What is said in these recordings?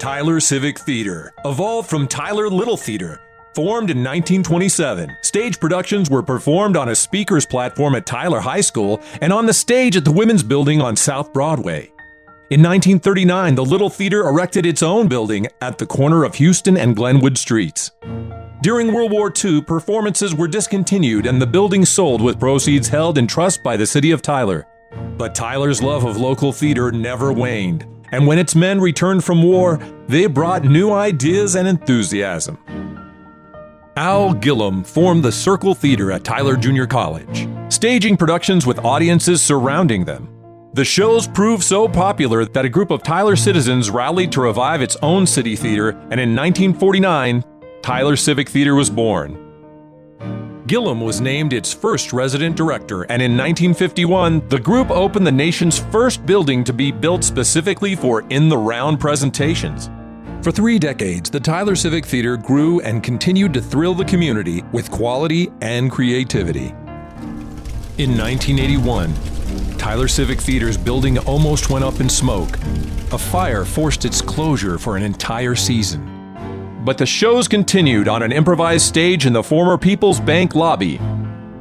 Tyler Civic Theatre, evolved from Tyler Little Theatre. Formed in 1927, stage productions were performed on a speakers platform at Tyler High School and on the stage at the Women's Building on South Broadway. In 1939, the Little Theatre erected its own building at the corner of Houston and Glenwood Streets. During World War II, performances were discontinued and the building sold with proceeds held in trust by the city of Tyler. But Tyler's love of local theater never waned, and when its men returned from war, they brought new ideas and enthusiasm. Al Gillum formed the Circle Theater at Tyler Junior College, staging productions with audiences surrounding them. The shows proved so popular that a group of Tyler citizens rallied to revive its own city theater, and in 1949, Tyler Civic Theatre was born. Gillum was named its first resident director, and in 1951, the group opened the nation's first building to be built specifically for in-the-round presentations. For 3 decades, the Tyler Civic Theatre grew and continued to thrill the community with quality and creativity. In 1981, Tyler Civic Theatre's building almost went up in smoke. A fire forced its closure for an entire season. But the shows continued on an improvised stage in the former People's Bank lobby.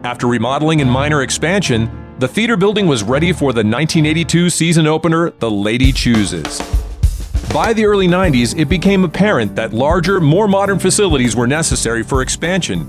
After remodeling and minor expansion, the theater building was ready for the 1982 season opener, The Lady Chooses. By the early 90s, it became apparent that larger, more modern facilities were necessary for expansion.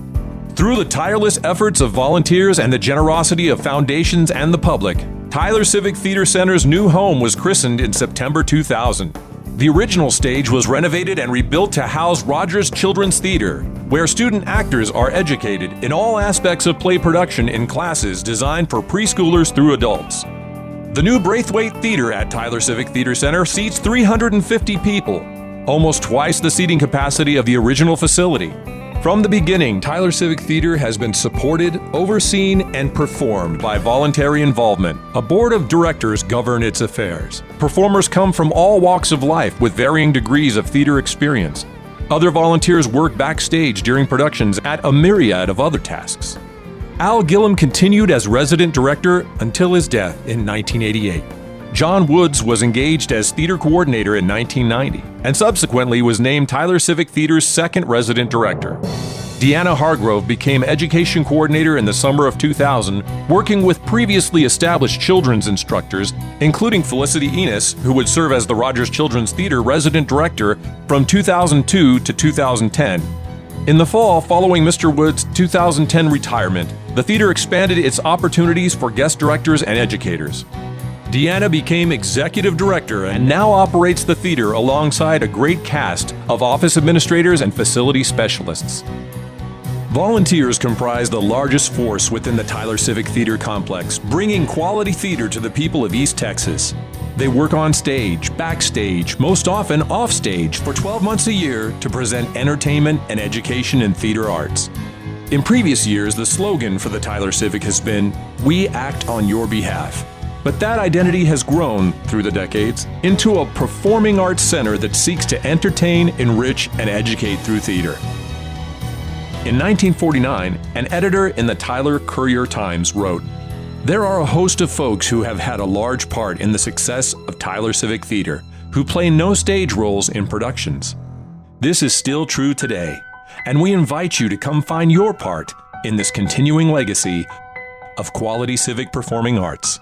Through the tireless efforts of volunteers and the generosity of foundations and the public, Tyler Civic Theatre Center's new home was christened in September 2000. The original stage was renovated and rebuilt to house Rogers Children's Theatre, where student actors are educated in all aspects of play production in classes designed for preschoolers through adults. The new Braithwaite Theatre at Tyler Civic Theatre Center seats 350 people, almost twice the seating capacity of the original facility. From the beginning, Tyler Civic Theatre has been supported, overseen, and performed by voluntary involvement. A board of directors govern its affairs. Performers come from all walks of life with varying degrees of theater experience. Other volunteers work backstage during productions at a myriad of other tasks. Al Gillum continued as resident director until his death in 1988. John Woods was engaged as theater coordinator in 1990 and subsequently was named Tyler Civic Theatre's second resident director. Deanna Hargrove became education coordinator in the summer of 2000, working with previously established children's instructors, including Felicity Enos, who would serve as the Rogers Children's Theatre resident director from 2002 to 2010. In the fall, following Mr. Woods' 2010 retirement, the theater expanded its opportunities for guest directors and educators. Deanna became executive director and now operates the theater alongside a great cast of office administrators and facility specialists. Volunteers comprise the largest force within the Tyler Civic Theatre complex, bringing quality theater to the people of East Texas. They work on stage, backstage, most often offstage, for 12 months a year to present entertainment and education in theater arts. In previous years, the slogan for the Tyler Civic has been, "We act on your behalf." But that identity has grown through the decades into a performing arts center that seeks to entertain, enrich, and educate through theater. In 1949, an editor in the Tyler Courier-Times wrote, "There are a host of folks who have had a large part in the success of Tyler Civic Theatre, who play no stage roles in productions. This is still true today, and we invite you to come find your part in this continuing legacy of quality civic performing arts."